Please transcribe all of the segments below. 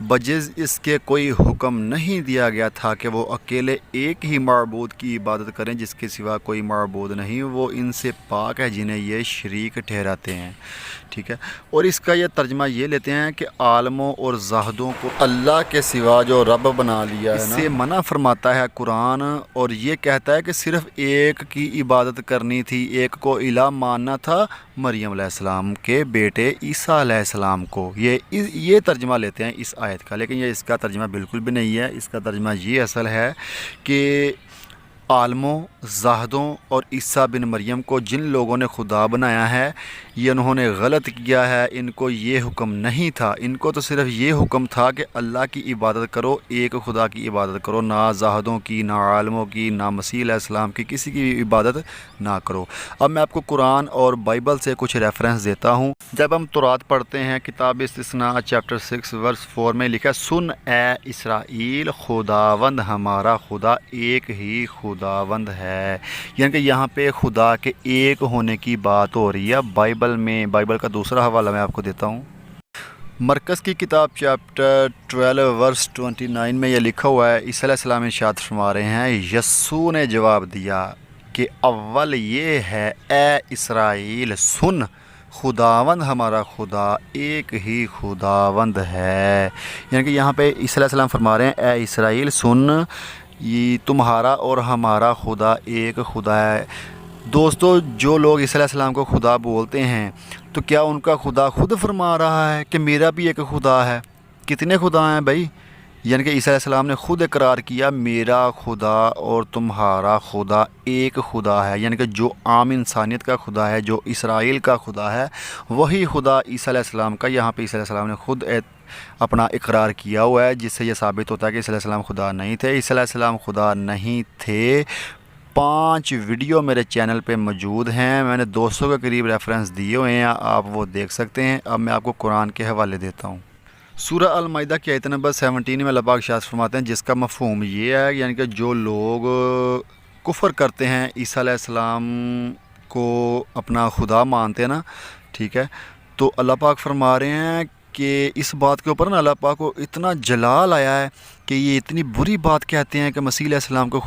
بجز اس کے کوئی حکم نہیں دیا گیا تھا کہ وہ اکیلے ایک ہی معبود کی عبادت کریں جس کے سوا کوئی معبود نہیں، وہ ان سے پاک ہے جنہیں یہ شریک ٹھہراتے ہیں۔ ٹھیک ہے، اور اس کا یہ ترجمہ یہ لیتے ہیں کہ عالموں اور زاہدوں کو اللہ کے سوا جو رب بنا لیا ہے، اس سے منع فرماتا ہے قرآن، اور یہ کہتا ہے کہ صرف ایک کی عبادت کرنی تھی، ایک کو الہ ماننا تھا، مریم علیہ السلام کے بیٹے عیسیٰ علیہ السلام کو۔ یہ ترجمہ لیتے ہیں اس آیت کا، لیکن یہ اس کا ترجمہ بالکل بھی نہیں ہے۔ اس کا ترجمہ یہ اصل ہے کہ عالموں، زاہدوں اور عیسیٰ بن مریم کو جن لوگوں نے خدا بنایا ہے، یہ انہوں نے غلط کیا ہے، ان کو یہ حکم نہیں تھا، ان کو تو صرف یہ حکم تھا کہ اللہ کی عبادت کرو، ایک خدا کی عبادت کرو، نہ زاہدوں کی، نہ عالموں کی، نہ مسیح علیہ السلام کی، کسی کی بھی عبادت نہ کرو۔ اب میں آپ کو قرآن اور بائبل سے کچھ ریفرنس دیتا ہوں۔ جب ہم تورات پڑھتے ہیں، کتاب استثناء چیپٹر 6 ورس 4 میں لکھا ہے، سن اے اسرائیل، خداوند ہمارا خدا ایک ہی خداوند ہے، یعنی کہ یہاں پہ خدا کے ایک ہونے کی بات ہو رہی ہے۔ بائبل کا دوسرا حوالہ میں آپ کو دیتا ہوں۔ مرکز کی کتاب چیپٹر 12 ورس 29 میں یہ لکھا ہوا ہے، عیسیٰ علیہ السلام ارشاد فرما رہے ہیں، یسوع نے جواب دیا کہ اول یہ ہے، اے اسرائیل سن، خداوند ہمارا خدا ایک ہی خداوند ہے۔ یعنی کہ یہاں پہ عیسیٰ علیہ السلام فرما رہے ہیں، اے اسرائیل سن، یہ تمہارا اور ہمارا خدا ایک خدا ہے۔ دوستو، جو لوگ عیسیٰ علیہ السلام کو خدا بولتے ہیں، تو کیا ان کا خدا خود فرما رہا ہے کہ میرا بھی ایک خدا ہے؟ کتنے خدا ہیں بھائی؟ یعنی کہ عیسیٰ علیہ السلام نے خود اقرار کیا، میرا خدا اور تمہارا خدا ایک خدا ہے، یعنی کہ جو عام انسانیت کا خدا ہے، جو اسرائیل کا خدا ہے، وہی خدا عیسیٰ علیہ السلام کا یہاں پہ عیسیٰ علیہ السلام نے خود اپنا اقرار کیا ہوا ہے، جس سے یہ ثابت ہوتا ہے کہ عیسیٰ علیہ السلام خدا نہیں تھے۔ عیسیٰ علیہ السلام خدا نہیں تھے۔ 5 ویڈیو میرے چینل پہ موجود ہیں، میں نے 200 کے قریب ریفرنس دیے ہوئے ہیں، آپ وہ دیکھ سکتے ہیں۔ اب میں آپ کو قرآن کے حوالے دیتا ہوں۔ سورہ المائدہ کی آیت نمبر 17 میں اللہ پاک ارشاد فرماتے ہیں، جس کا مفہوم یہ ہے، یعنی کہ جو لوگ کفر کرتے ہیں، عیسیٰ علیہ السلام کو اپنا خدا مانتے ہیں نا، ٹھیک ہے، تو اللہ پاک فرما رہے ہیں کہ اس بات کے اوپر نا اللہ پاک کو اتنا جلال آیا ہے کہ یہ اتنی بری بات کہتے ہیں کہ مسیح علیہ السلام کو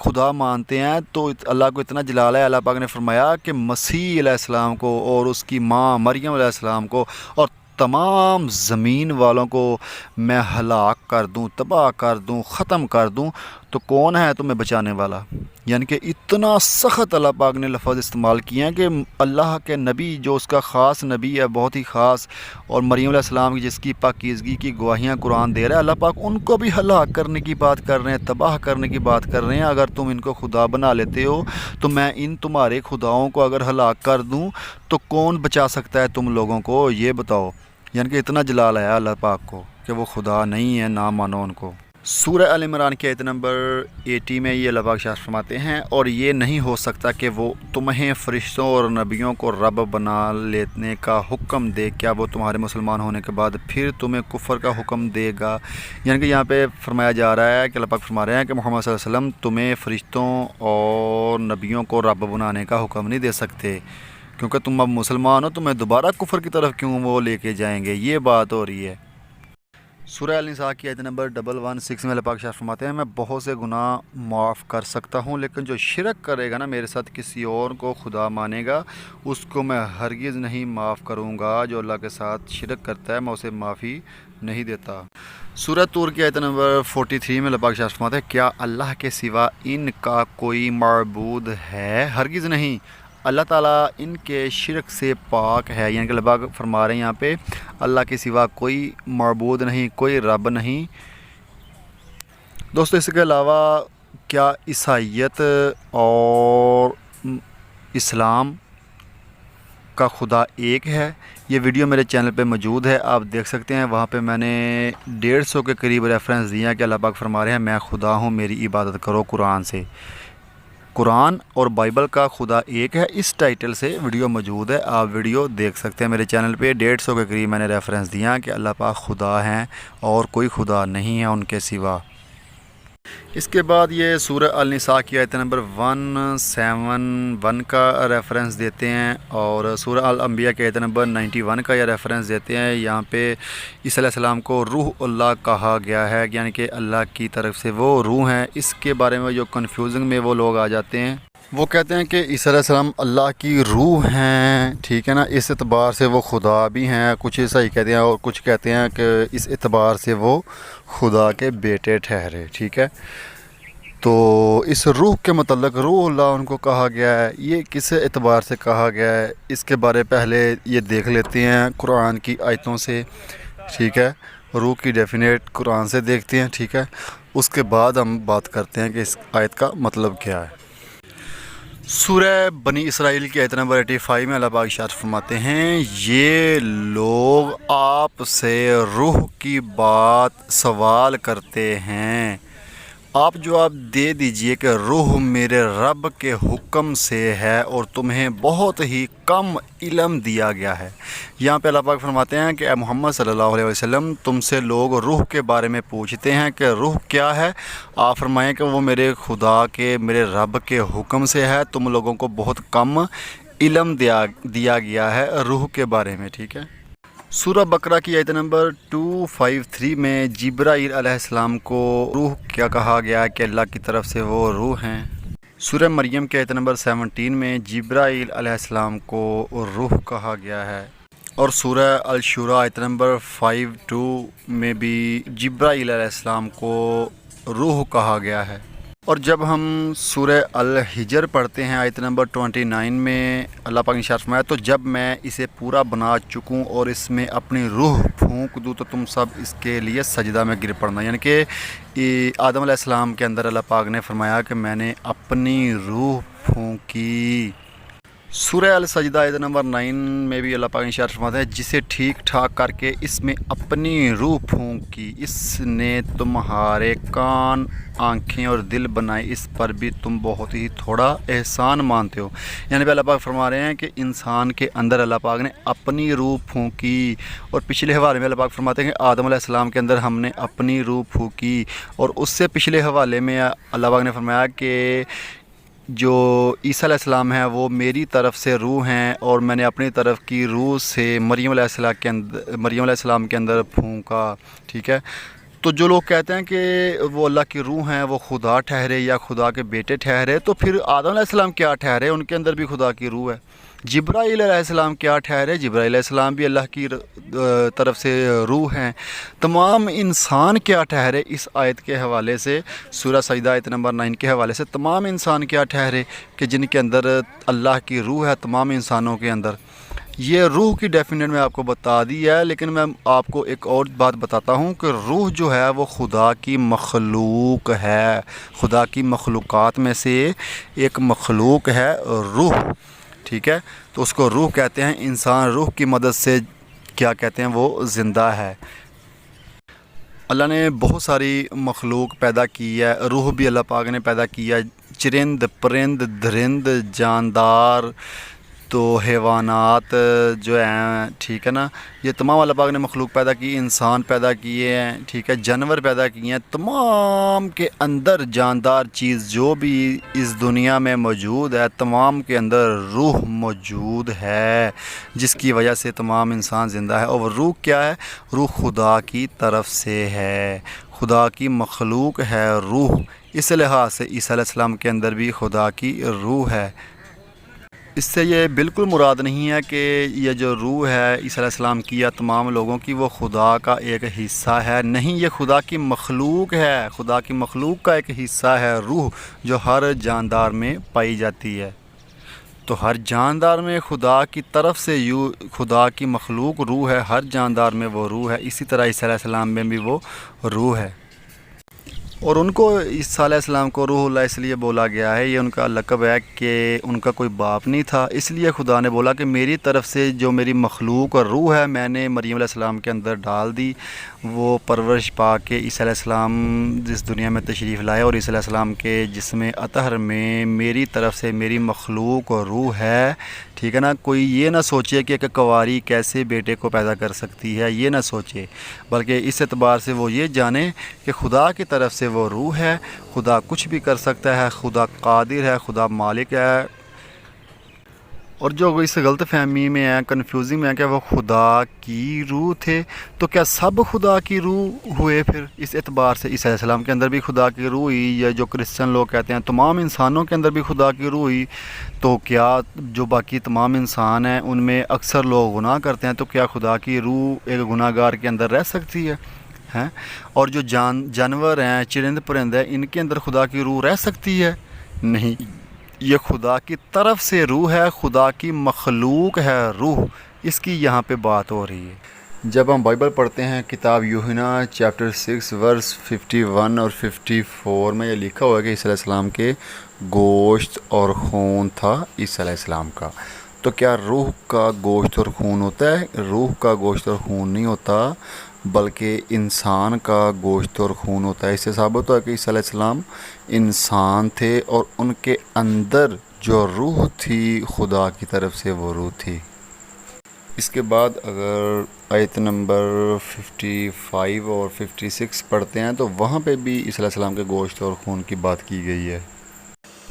خدا مانتے ہیں، تو اللہ کو اتنا جلال ہے، اللہ پاک نے فرمایا کہ مسیح علیہ السلام کو اور اس کی ماں مریم علیہ السلام کو اور تمام زمین والوں کو میں ہلاک کر دوں، تباہ کر دوں، ختم کر دوں، تو کون ہے تمہیں بچانے والا؟ یعنی کہ اتنا سخت اللہ پاک نے لفظ استعمال کیے ہیں کہ اللہ کے نبی، جو اس کا خاص نبی ہے، بہت ہی خاص، اور مریم علیہ السلام کی جس کی پاکیزگی کی گواہیاں قرآن دے رہا ہے، اللہ پاک ان کو بھی ہلاک کرنے کی بات کر رہے ہیں، تباہ کرنے کی بات کر رہے ہیں۔ اگر تم ان کو خدا بنا لیتے ہو تو میں ان تمہارے خداؤں کو اگر ہلاک کر دوں تو کون بچا سکتا ہے تم لوگوں کو؟ یہ بتاؤ۔ یعنی کہ اتنا جلال ہے اللہ پاک کو کہ وہ خدا نہیں ہے، نہ مانو ان کو۔ سورہ ال عمران کی آیت نمبر 80 میں یہ اللہ پاک ارشاد فرماتے ہیں، اور یہ نہیں ہو سکتا کہ وہ تمہیں فرشتوں اور نبیوں کو رب بنا لینے کا حکم دے، کیا وہ تمہارے مسلمان ہونے کے بعد پھر تمہیں کفر کا حکم دے گا؟ یعنی کہ یہاں پہ فرمایا جا رہا ہے کہ اللہ پاک فرما رہے ہیں کہ محمد صلی اللہ علیہ وسلم تمہیں فرشتوں اور نبیوں کو رب بنانے کا حکم نہیں دے سکتے، کیونکہ تم اب مسلمان ہو، تمہیں دوبارہ کفر کی طرف کیوں وہ لے کے جائیں گے؟ یہ بات ہو رہی ہے۔ سورہ النساء کی آیت نمبر 116 میں اللہ پاک ارشاد فرماتے ہیں، میں بہت سے گناہ معاف کر سکتا ہوں، لیکن جو شرک کرے گا نا، میرے ساتھ کسی اور کو خدا مانے گا، اس کو میں ہرگز نہیں معاف کروں گا۔ جو اللہ کے ساتھ شرک کرتا ہے میں اسے معافی نہیں دیتا۔ سورہ طور کی آیت نمبر 43 میں اللہ پاک ارشاد فرماتے ہیں، کیا اللہ کے سوا ان کا کوئی معبود ہے؟ ہرگز نہیں، اللہ تعالیٰ ان کے شرک سے پاک ہے۔ یعنی کہ اللہ پاک فرما رہے ہیں یہاں پہ اللہ کے سوا کوئی معبود نہیں، کوئی رب نہیں۔ دوستو، اس کے علاوہ کیا عیسائیت اور اسلام کا خدا ایک ہے؟ یہ ویڈیو میرے چینل پہ موجود ہے، آپ دیکھ سکتے ہیں۔ وہاں پہ میں نے 150 کے قریب ریفرنس دیا کہ اللہ پاک فرما رہے ہیں، میں خدا ہوں، میری عبادت کرو قرآن سے۔ قرآن اور بائبل کا خدا ایک ہے، اس ٹائٹل سے ویڈیو موجود ہے، آپ ویڈیو دیکھ سکتے ہیں میرے چینل پہ۔ 150 کے قریب میں نے ریفرنس دیا کہ اللہ پاک خدا ہیں اور کوئی خدا نہیں ہے ان کے سوا۔ اس کے بعد یہ سورہ النساء کی آیت نمبر 171 کا ریفرنس دیتے ہیں، اور سورہ الانبیاء کی آیت نمبر 91 کا یہ ریفرنس دیتے ہیں۔ یہاں پہ عیسیٰ علیہ السلام کو روح اللہ کہا گیا ہے، یعنی کہ اللہ کی طرف سے وہ روح ہیں۔ اس کے بارے میں جو کنفیوزنگ میں وہ لوگ آ جاتے ہیں، وہ کہتے ہیں کہ عیسیٰ علیہ السلام اللہ کی روح ہیں، ٹھیک ہے نا، اس اعتبار سے وہ خدا بھی ہیں، کچھ صحیح کہتے ہیں، اور کچھ کہتے ہیں کہ اس اعتبار سے وہ خدا کے بیٹے ٹھہرے، ٹھیک ہے۔ تو اس روح کے متعلق روح اللہ ان کو کہا گیا ہے، یہ کس اعتبار سے کہا گیا ہے، اس کے بارے پہلے یہ دیکھ لیتے ہیں قرآن کی آیتوں سے، ٹھیک ہے۔ روح کی ڈیفینیٹ قرآن سے دیکھتے ہیں، ٹھیک ہے، اس کے بعد ہم بات کرتے ہیں کہ اس آیت کا مطلب کیا ہے۔ سورہ بنی اسرائیل کی آیت نمبر 85 میں اللہ پاک ارشاد فرماتے ہیں، یہ لوگ آپ سے روح کی بات سوال کرتے ہیں، آپ جواب دے دیجئے کہ روح میرے رب کے حکم سے ہے اور تمہیں بہت ہی کم علم دیا گیا ہے۔ یہاں پہ اللہ پاک فرماتے ہیں کہ اے محمد صلی اللہ علیہ وسلم، تم سے لوگ روح کے بارے میں پوچھتے ہیں کہ روح کیا ہے، آپ فرمائیں کہ وہ میرے خدا کے، میرے رب کے حکم سے ہے۔ تم لوگوں کو بہت کم علم دیا گیا ہے روح کے بارے میں، ٹھیک ہے۔ سورہ بقرہ کی آیت نمبر 253 میں جبرائیل علیہ السلام کو روح کیا کہا گیا ہے کہ اللہ کی طرف سے وہ روح ہیں۔ سورہ مریم کی آیت نمبر 17 میں جبرائیل علیہ السلام کو روح کہا گیا ہے، اور سورہ الشورى آیت نمبر 52 میں بھی جبرائیل علیہ السلام کو روح کہا گیا ہے۔ اور جب ہم سورہ الحجر پڑھتے ہیں آیت نمبر 29 میں اللہ پاک نے ارشاد فرمایا، تو جب میں اسے پورا بنا چکوں اور اس میں اپنی روح پھونک دوں تو تم سب اس کے لیے سجدہ میں گر پڑنا، یعنی کہ آدم علیہ السلام کے اندر اللہ پاک نے فرمایا کہ میں نے اپنی روح پھونکی۔ سورہ السجدہ آیت نمبر 9 میں بھی اللہ پاک نے ارشاد فرماتا ہے، جسے ٹھیک ٹھاک کر کے اس میں اپنی روح پھونکی، اس نے تمہارے کان، آنکھیں اور دل بنائے، اس پر بھی تم بہت ہی تھوڑا احسان مانتے ہو۔ یعنی کہ اللہ پاک فرما رہے ہیں کہ انسان کے اندر اللہ پاک نے اپنی روح پھونکی، اور پچھلے حوالے میں اللہ پاک فرماتے ہیں کہ آدم علیہ السلام کے اندر ہم نے اپنی روح پھونکی، اور اس سے پچھلے حوالے میں اللہ پاک نے فرمایا کہ جو عیسیٰ علیہ السلام ہیں وہ میری طرف سے روح ہیں، اور میں نے اپنی طرف کی روح سے مریم علیہ السلام کے اندر پھونکا، ٹھیک ہے۔ تو جو لوگ کہتے ہیں کہ وہ اللہ کی روح ہیں، وہ خدا ٹھہرے یا خدا کے بیٹے ٹھہرے، تو پھر آدم علیہ السلام کیا ٹھہرے؟ ان کے اندر بھی خدا کی روح ہے۔ جبرائیل علیہ السلام کیا ٹھہرے؟ جبرائیل علیہ السلام بھی اللہ کی طرف سے روح ہیں۔ تمام انسان کیا ٹھہرے؟ اس آیت کے حوالے سے، سورہ سجدہ آیت نمبر 9 کے حوالے سے تمام انسان کیا ٹھہرے کہ جن کے اندر اللہ کی روح ہے، تمام انسانوں کے اندر۔ یہ روح کی ڈیفینیٹ میں آپ کو بتا دی ہے، لیکن میں آپ کو ایک اور بات بتاتا ہوں کہ روح جو ہے وہ خدا کی مخلوق ہے، خدا کی مخلوقات میں سے ایک مخلوق ہے روح، ٹھیک ہے۔ تو اس کو روح کہتے ہیں۔ انسان روح کی مدد سے کیا کہتے ہیں؟ وہ زندہ ہے۔ اللہ نے بہت ساری مخلوق پیدا کی ہے، روح بھی اللہ پاک نے پیدا کیا، چرند، پرند، درند، جاندار، تو حیوانات جو ہیں، ٹھیک ہے نا، یہ تمام اللہ پاک نے مخلوق پیدا کی، انسان پیدا کیے ہیں، ٹھیک ہے، جانور پیدا کیے ہیں۔ تمام کے اندر جاندار چیز جو بھی اس دنیا میں موجود ہے، تمام کے اندر روح موجود ہے، جس کی وجہ سے تمام انسان زندہ ہے۔ اور روح کیا ہے؟ روح خدا کی طرف سے ہے، خدا کی مخلوق ہے روح۔ اس لحاظ سے عیسیٰ علیہ السلام کے اندر بھی خدا کی روح ہے۔ اس سے یہ بالکل مراد نہیں ہے کہ یہ جو روح ہے عیسیٰ علیہ السلام کی یا تمام لوگوں کی، وہ خدا کا ایک حصہ ہے، نہیں، یہ خدا کی مخلوق ہے، خدا کی مخلوق کا ایک حصہ ہے روح، جو ہر جاندار میں پائی جاتی ہے۔ تو ہر جاندار میں خدا کی طرف سے خدا کی مخلوق روح ہے، ہر جاندار میں وہ روح ہے، اسی طرح عیسیٰ علیہ السلام میں بھی وہ روح ہے۔ اور ان کو عیسیٰ علیہ السلام کو روح اللہ اس لیے بولا گیا ہے، یہ ان کا لقب ہے کہ ان کا کوئی باپ نہیں تھا، اس لیے خدا نے بولا کہ میری طرف سے جو میری مخلوق اور روح ہے میں نے مریم علیہ السلام کے اندر ڈال دی، وہ پرورش پا کے عیسیٰ علیہ السلام جس دنیا میں تشریف لائے، اور عیسیٰ علیہ السلام کے جسم اطہر میں میری طرف سے میری مخلوق اور روح ہے، ٹھیک ہے نا۔ کوئی یہ نہ سوچے کہ ایک کنواری کیسے بیٹے کو پیدا کر سکتی ہے، یہ نہ سوچے، بلکہ اس اعتبار سے وہ یہ جانے کہ خدا کی طرف سے وہ روح ہے، خدا کچھ بھی کر سکتا ہے، خدا قادر ہے، خدا مالک ہے۔ اور جو اس غلط فہمی میں ہے، کنفیوزنگ میں ہے کہ وہ خدا کی روح تھے، تو کیا سب خدا کی روح ہوئے؟ پھر اس اعتبار سے عیسیٰ علیہ السلام کے اندر بھی خدا کی روح ہوئی، یا جو کرسچن لوگ کہتے ہیں تمام انسانوں کے اندر بھی خدا کی روح ہوئی، تو کیا جو باقی تمام انسان ہیں ان میں اکثر لوگ گناہ کرتے ہیں، تو کیا خدا کی روح ایک گناہ گار کے اندر رہ سکتی ہے؟ ہیں؟ اور جو جانور ہیں، چرند پرند ہیں، ان کے اندر خدا کی روح رہ سکتی ہے؟ نہیں، یہ خدا کی طرف سے روح ہے، خدا کی مخلوق ہے روح، اس کی یہاں پہ بات ہو رہی ہے۔ جب ہم بائبل پڑھتے ہیں، کتاب یوحنا چیپٹر 6 ورس 51 اور 54 میں یہ لکھا ہوا ہے کہ عیسیٰ علیہ السلام کے گوشت اور خون تھا عیسیٰ علیہ السلام کا۔ تو کیا روح کا گوشت اور خون ہوتا ہے؟ روح کا گوشت اور خون نہیں ہوتا، بلکہ انسان کا گوشت اور خون ہوتا ہے۔ اس سے ثابت ہوا کہ عیسیٰ علیہ السلام انسان تھے، اور ان کے اندر جو روح تھی خدا کی طرف سے وہ روح تھی۔ اس کے بعد اگر آیت نمبر 55 اور 56 پڑھتے ہیں تو وہاں پہ بھی عیسیٰ علیہ السلام کے گوشت اور خون کی بات کی گئی ہے۔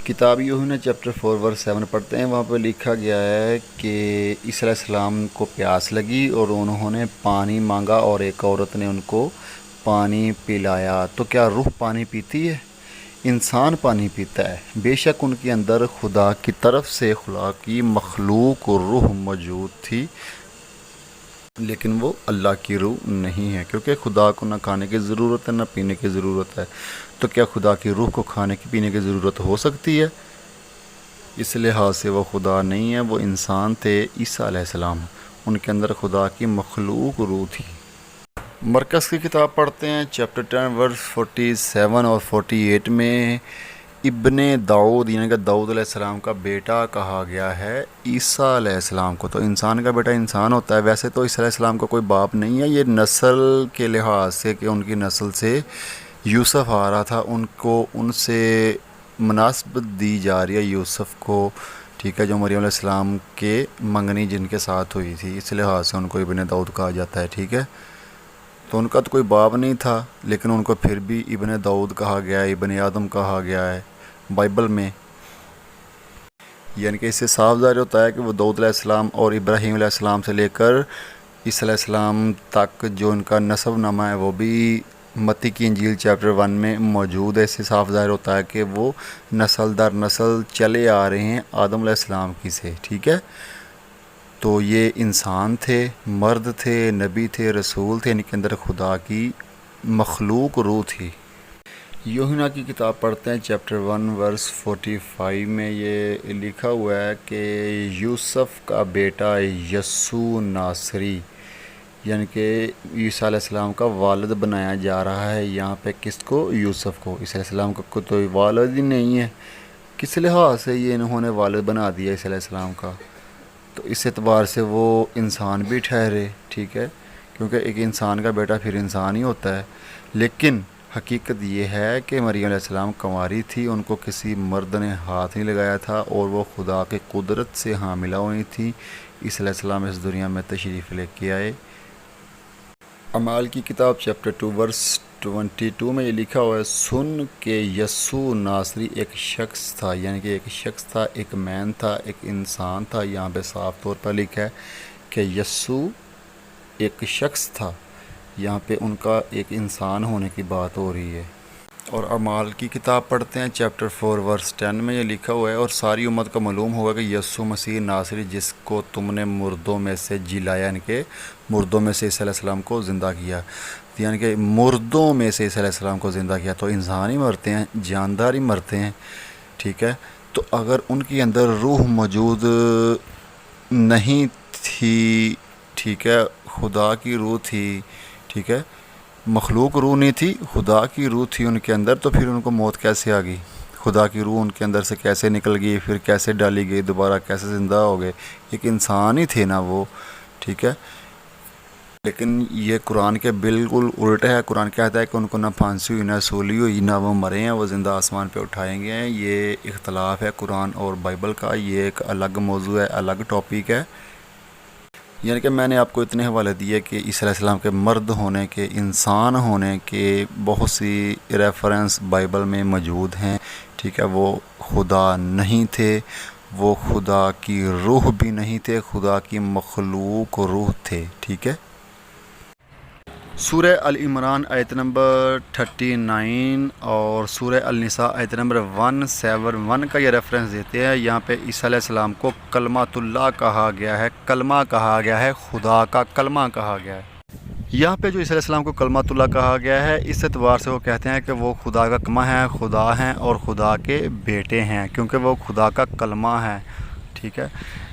کتاب یوحنا چیپٹر 4 ورس 7 پڑھتے ہیں، وہاں پہ لکھا گیا ہے کہ عیسیٰ علیہ السلام کو پیاس لگی اور انہوں نے پانی مانگا، اور ایک عورت نے ان کو پانی پلایا۔ تو کیا روح پانی پیتی ہے؟ انسان پانی پیتا ہے، بے شک ان کے اندر خدا کی طرف سے خدا کی مخلوق اور روح موجود تھی، لیکن وہ اللہ کی روح نہیں ہے، کیونکہ خدا کو نہ کھانے کی ضرورت ہے نہ پینے کی ضرورت ہے۔ تو کیا خدا کی روح کو کھانے کی پینے کی ضرورت ہو سکتی ہے؟ اس لحاظ سے وہ خدا نہیں ہے، وہ انسان تھے عیسیٰ علیہ السلام، ان کے اندر خدا کی مخلوق روح تھی۔ مرکز کی کتاب پڑھتے ہیں چیپٹر 10 ورس 47 اور 48 میں ابن داؤد یعنی کہ داؤد علیہ السلام کا بیٹا کہا گیا ہے عیسیٰ علیہ السلام کو۔ تو انسان کا بیٹا انسان ہوتا ہے، ویسے تو عیسیٰ علیہ السلام کا کوئی باپ نہیں ہے، یہ نسل کے لحاظ سے کہ ان کی نسل سے یوسف آ رہا تھا، ان سے مناسبت دی جا رہی ہے یوسف کو، ٹھیک ہے، جو مریم علیہ السلام کے منگنی جن کے ساتھ ہوئی تھی، اس لحاظ سے ان کو ابن داؤد کہا جاتا ہے، ٹھیک ہے۔ تو ان کا تو کوئی باپ نہیں تھا، لیکن ان کو پھر بھی ابن داؤد کہا گیا ہے، ابن آدم کہا گیا ہے بائبل میں۔ یعنی کہ اس سے صاف ظاہر ہوتا ہے کہ وہ داؤد علیہ السلام اور ابراہیم علیہ السلام سے لے کر عیسیٰ علیہ السلام تک جو ان کا نسب نامہ ہے وہ بھی متی کی انجیل چیپٹر 1 میں موجود ہے۔ اس سے صاف ظاہر ہوتا ہے کہ وہ نسل در نسل چلے آ رہے ہیں آدم علیہ السلام کی سے، ٹھیک ہے۔ تو یہ انسان تھے، مرد تھے، نبی تھے، رسول تھے، ان کے اندر خدا کی مخلوق روح تھی۔ یوحنا کی کتاب پڑھتے ہیں چیپٹر 1 ورس 45 میں یہ لکھا ہوا ہے کہ یوسف کا بیٹا یسوع ناصری، یعنی کہ عیسیٰ علیہ السلام کا والد بنایا جا رہا ہے یہاں پہ، کس کو؟ یوسف کو۔ عیسیٰ علیہ السلام کا کوئی والد ہی نہیں ہے، کس لحاظ سے یہ انہوں نے والد بنا دیا عیسیٰ علیہ السلام کا؟ تو اس اعتبار سے وہ انسان بھی ٹھہرے، ٹھیک ہے، کیونکہ ایک انسان کا بیٹا پھر انسان ہی ہوتا ہے۔ لیکن حقیقت یہ ہے کہ مریم علیہ السلام کنواری تھی، ان کو کسی مرد نے ہاتھ نہیں لگایا تھا، اور وہ خدا کی قدرت سے حاملہ ہوئی تھی۔ عیسیٰ علیہ السلام اس دنیا میں تشریف لے کے آئے۔ اعمال کی کتاب چیپٹر 2 ورس 22 میں یہ لکھا ہوا ہے، سن کہ یسوع ناصری ایک شخص تھا، یعنی کہ ایک شخص تھا، ایک مین تھا، ایک انسان تھا۔ یہاں پہ صاف طور پر لکھا ہے کہ یسوع ایک شخص تھا، یہاں پہ ان کا ایک انسان ہونے کی بات ہو رہی ہے۔ اور اعمال کی کتاب پڑھتے ہیں چیپٹر 4 ورس 10 میں یہ لکھا ہوا ہے، اور ساری امت کو معلوم ہوگا کہ یسوع مسیح ناصری جس کو تم نے مردوں میں سے جلایا، یعنی کہ مردوں میں سے عیسیٰ علیہ السلام کو زندہ کیا، یعنی کہ مردوں میں سے عیسیٰ علیہ السلام کو زندہ کیا۔ تو انسان ہی مرتے ہیں، جاندار ہی مرتے ہیں، ٹھیک ہے۔ تو اگر ان کے اندر روح موجود نہیں تھی، ٹھیک ہے، خدا کی روح تھی، ٹھیک ہے، مخلوق روح نہیں تھی، خدا کی روح تھی ان کے اندر، تو پھر ان کو موت کیسے آ گئی؟ خدا کی روح ان کے اندر سے کیسے نکل گئی، پھر کیسے ڈالی گئی، دوبارہ کیسے زندہ ہو گئے؟ ایک انسان ہی تھے نا وہ، ٹھیک ہے۔ لیکن یہ قرآن کے بالکل الٹا ہے۔ قرآن کہتا ہے کہ ان کو نہ پھانسی ہوئی، نہ سولی ہوئی، نہ وہ مرے ہیں، وہ زندہ آسمان پہ اٹھائیں گے ہیں۔ یہ اختلاف ہے قرآن اور بائبل کا، یہ ایک الگ موضوع ہے، الگ ٹاپک ہے۔ یعنی کہ میں نے آپ کو اتنے حوالے دیے کہ عیسیٰ علیہ السلام کے مرد ہونے کے، انسان ہونے کے بہت سی ریفرنس بائبل میں موجود ہیں، ٹھیک ہے۔ وہ خدا نہیں تھے، وہ خدا کی روح بھی نہیں تھے، خدا کی مخلوق روح تھے، ٹھیک ہے۔ سورہ العمران آیت نمبر 39 اور سورہ النساء آیت نمبر 171 کا یہ ریفرنس دیتے ہیں۔ یہاں پہ عیسیٰ علیہ السلام کو کلمۃ اللہ کہا گیا ہے، کلمہ کہا گیا ہے، خدا کا کلمہ کہا گیا ہے۔ یہاں پہ جو عیسیٰ علیہ السلام کو کلمۃ اللہ کہا گیا ہے، اس اعتبار سے وہ کہتے ہیں کہ وہ خدا کا کلمہ ہے، خدا ہیں اور خدا کے بیٹے ہیں، کیونکہ وہ خدا کا کلمہ ہے، ٹھیک ہے۔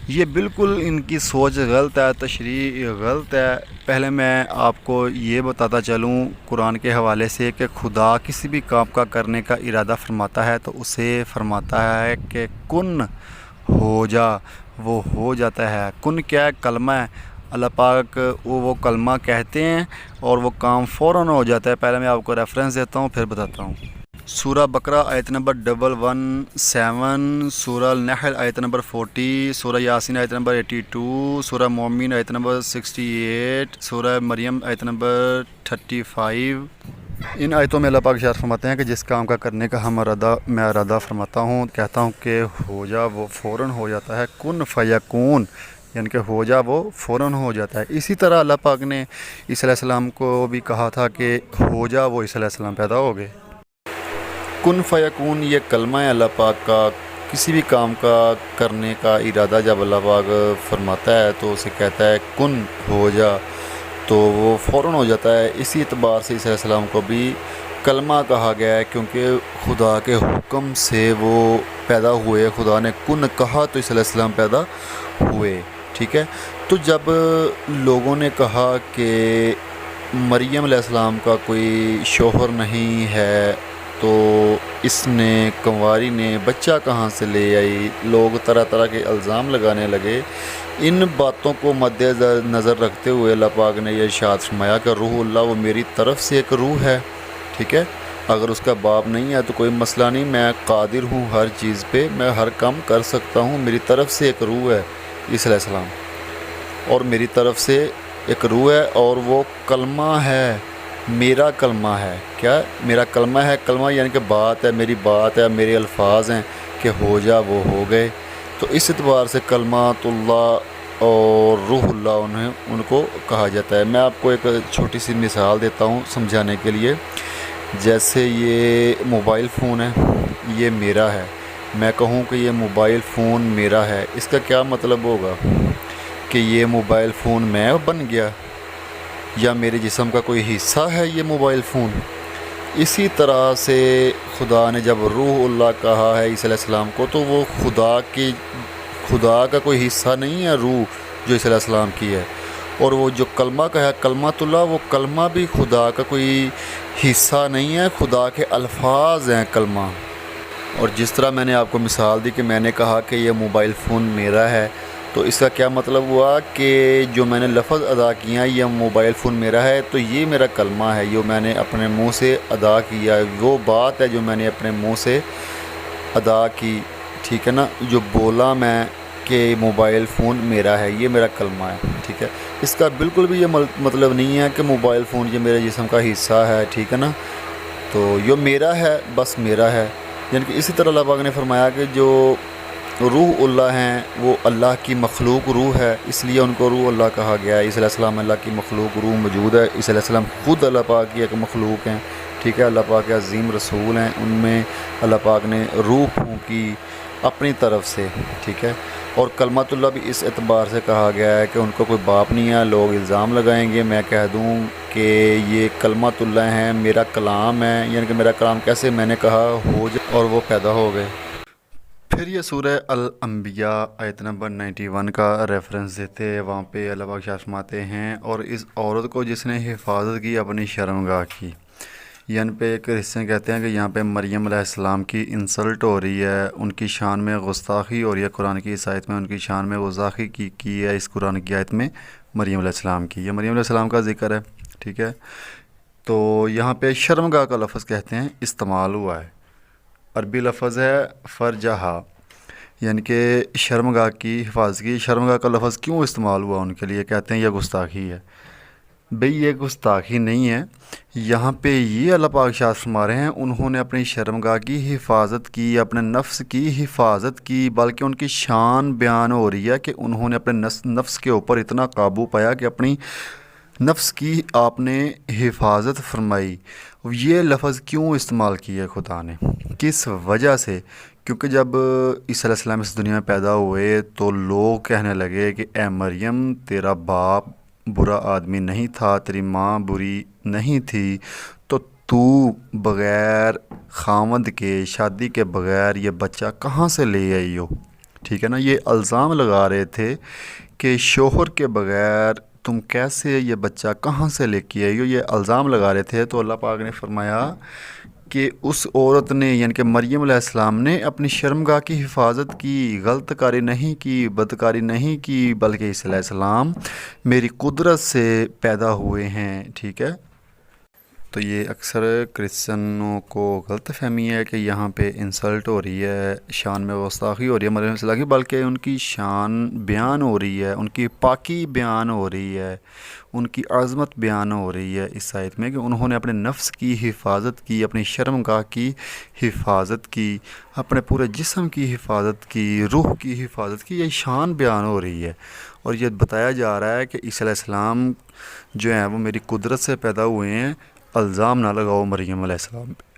یہ بالکل ان کی سوچ غلط ہے، تشریح غلط ہے۔ پہلے میں آپ کو یہ بتاتا چلوں قرآن کے حوالے سے کہ خدا کسی بھی کام کا کرنے کا ارادہ فرماتا ہے تو اسے فرماتا ہے کہ کن ہو جا، وہ ہو جاتا ہے۔ کن کیا ہے؟ کلمہ ہے۔ اللہ پاک وہ کلمہ کہتے ہیں اور وہ کام فوراً ہو جاتا ہے۔ پہلے میں آپ کو ریفرنس دیتا ہوں پھر بتاتا ہوں۔ سورہ بقرہ آیت نمبر 117، سورہ النحل آیت نمبر 40، سورہ یاسین آیت نمبر 82، سورہ مومن آیت نمبر 68، سورہ مریم آیت نمبر 35۔ ان آیتوں میں اللہ پاک ارشاد فرماتے ہیں کہ جس کام کا کرنے کا میں ارادہ فرماتا ہوں، کہتا ہوں کہ ہو جا، وہ فوراً ہو جاتا ہے۔ کن فیکون، یعنی کہ ہو جا، وہ فوراً ہو جاتا ہے۔ اسی طرح اللہ پاک نے عیسیٰ علیہ السلام کو بھی کہا تھا کہ ہو جا، وہ عیسیٰ علیہ السلام پیدا ہو گئے۔ کن فیکون یہ کلمہ ہے اللہ پاک کا۔ کسی بھی کام کا کرنے کا ارادہ جب اللہ پاک فرماتا ہے تو اسے کہتا ہے کن ہو جا، تو وہ فوراً ہو جاتا ہے۔ اسی اعتبار سے عیسیٰ علیہ السلام کو بھی کلمہ کہا گیا ہے، کیونکہ خدا کے حکم سے وہ پیدا ہوئے۔ خدا نے کن کہا تو عیسیٰ علیہ السلام پیدا ہوئے، ٹھیک ہے۔ تو جب لوگوں نے کہا کہ مریم علیہ السلام کا کوئی شوہر نہیں ہے تو اس نے کنواری نے بچہ کہاں سے لے آئی، لوگ طرح طرح کے الزام لگانے لگے۔ ان باتوں کو مد نظر رکھتے ہوئے اللہ پاک نے یہ ارشاد فرمایا کہ روح اللہ وہ میری طرف سے ایک روح ہے، ٹھیک ہے۔ اگر اس کا باپ نہیں ہے تو کوئی مسئلہ نہیں، میں قادر ہوں ہر چیز پہ، میں ہر کام کر سکتا ہوں۔ میری طرف سے ایک روح ہے عیسیٰ علیہ السلام، اور میری طرف سے ایک روح ہے اور وہ کلمہ ہے، میرا کلمہ ہے۔ کیا میرا کلمہ ہے؟ کلمہ یعنی کہ بات ہے، میری بات ہے، میرے الفاظ ہیں کہ ہو جا، وہ ہو گئے۔ تو اس اعتبار سے کلمۃ اللہ اور روح اللہ ان کو کہا جاتا ہے۔ میں آپ کو ایک چھوٹی سی مثال دیتا ہوں سمجھانے کے لیے۔ جیسے یہ موبائل فون ہے، یہ میرا ہے۔ میں کہوں کہ یہ موبائل فون میرا ہے، اس کا کیا مطلب ہوگا؟ کہ یہ موبائل فون میں بن گیا یا میرے جسم کا کوئی حصہ ہے یہ موبائل فون۔ اسی طرح سے خدا نے جب روح اللہ کہا ہے عیسیٰ علیہ السلام کو، تو وہ خدا کا کوئی حصہ نہیں ہے روح جو عیسیٰ علیہ السلام کی ہے۔ اور وہ جو کلمہ کا ہے کلمۃ اللہ، وہ کلمہ بھی خدا کا کوئی حصہ نہیں ہے، خدا کے الفاظ ہیں کلمہ۔ اور جس طرح میں نے آپ کو مثال دی کہ میں نے کہا کہ یہ موبائل فون میرا ہے، تو اس کا کیا مطلب ہوا کہ جو میں نے لفظ ادا کیا یہ موبائل فون میرا ہے، تو یہ میرا کلمہ ہے، یہ میں نے اپنے منہ سے ادا کیا، وہ بات ہے جو میں نے اپنے منہ سے ادا کی، ٹھیک ہے نا۔ جو بولا میں کہ موبائل فون میرا ہے، یہ میرا کلمہ ہے، ٹھیک ہے۔ اس کا بالکل بھی یہ مطلب نہیں ہے کہ موبائل فون یہ میرے جسم کا حصہ ہے، ٹھیک ہے نا۔ تو یہ میرا ہے، بس میرا ہے۔ یعنی کہ اسی طرح اللہ پاک نے فرمایا کہ جو روح اللہ ہیں وہ اللہ کی مخلوق روح ہے، اس لیے ان کو روح اللہ کہا گیا ہے۔ عیسیٰ علیہ السلام اللہ کی مخلوق روح موجود ہے۔ عیسیٰ علیہ السلام خود اللہ پاک کی ایک مخلوق ہیں، ٹھیک ہے۔ اللہ پاک کے عظیم رسول ہیں، ان میں اللہ پاک نے روح پھونکی اپنی طرف سے، ٹھیک ہے۔ اور کلمۃ اللہ بھی اس اعتبار سے کہا گیا ہے کہ ان کو کوئی باپ نہیں ہے۔ لوگ الزام لگائیں گے، میں کہہ دوں کہ یہ کلمۃ اللہ ہیں، میرا کلام ہے، یعنی کہ میرا کلام کیسے؟ میں نے کہا ہو جائے اور وہ پیدا ہو گئے۔ پھر یہ سورہ الانبیاء آیت نمبر 91 کا ریفرنس دیتے، وہاں پہ اللہ پاک فرماتے ہیں اور اس عورت کو جس نے حفاظت کی اپنی شرمگاہ کی، یعنی پہ ایک حصے کہتے ہیں کہ یہاں پہ مریم علیہ السلام کی انسلٹ ہو رہی ہے، ان کی شان میں گستاخی ہو رہی ہے۔ قرآن کی اس آیت میں ان کی شان میں گستاخی کی ہے، اس قرآن کی آیت میں مریم علیہ السلام کی، یہ مریم علیہ السلام کا ذکر ہے، ٹھیک ہے۔ تو یہاں پہ شرمگاہ کا لفظ کہتے ہیں استعمال ہوا ہے، عربی لفظ ہے فرجہا۔ یعنی کہ شرمگاہ کی حفاظت کی. شرمگاہ کا لفظ کیوں استعمال ہوا ان کے لیے؟ کہتے ہیں یہ گستاخی ہے. بھئی یہ گستاخی نہیں ہے. یہاں پہ یہ اللہ پاک ارشاد فرما رہے ہیں انہوں نے اپنی شرمگاہ کی حفاظت کی، اپنے نفس کی حفاظت کی، بلکہ ان کی شان بیان ہو رہی ہے کہ انہوں نے اپنے نفس کے اوپر اتنا قابو پایا کہ اپنی نفس کی آپ نے حفاظت فرمائی. یہ لفظ کیوں استعمال کیا خدا نے؟ کس وجہ سے؟ کیونکہ جب عیسیٰ علیہ السلام اس دنیا میں پیدا ہوئے تو لوگ کہنے لگے کہ اے مریم تیرا باپ برا آدمی نہیں تھا، تیری ماں بری نہیں تھی، تو بغیر خاوند کے، شادی کے بغیر یہ بچہ کہاں سے لے آئی ہو؟ ٹھیک ہے نا. یہ الزام لگا رہے تھے کہ شوہر کے بغیر تم کیسے یہ بچہ کہاں سے لے کے آئی ہو، یہ الزام لگا رہے تھے. تو اللہ پاک نے فرمایا کہ اس عورت نے یعنی کہ مریم علیہ السلام نے اپنی شرمگاہ کی حفاظت کی، غلط کاری نہیں کی، بدکاری نہیں کی، بلکہ عیسیٰ علیہ السلام میری قدرت سے پیدا ہوئے ہیں. ٹھیک ہے. تو یہ اکثر کرسچنوں کو غلط فہمی ہے کہ یہاں پہ انسلٹ ہو رہی ہے، شان میں گستاخی ہو رہی ہے مریم علیہ السلام کی، بلکہ ان کی شان بیان ہو رہی ہے، ان کی پاکی بیان ہو رہی ہے، ان کی عظمت بیان ہو رہی ہے اس آیت میں کہ انہوں نے اپنے نفس کی حفاظت کی، اپنی شرمگاہ کی حفاظت کی، اپنے پورے جسم کی حفاظت کی، روح کی حفاظت کی. یہ شان بیان ہو رہی ہے اور یہ بتایا جا رہا ہے کہ عیسیٰ علیہ السلام جو ہیں وہ میری قدرت سے پیدا ہوئے ہیں. الزام نہ لگاؤ مریم علیہ السلام پہ.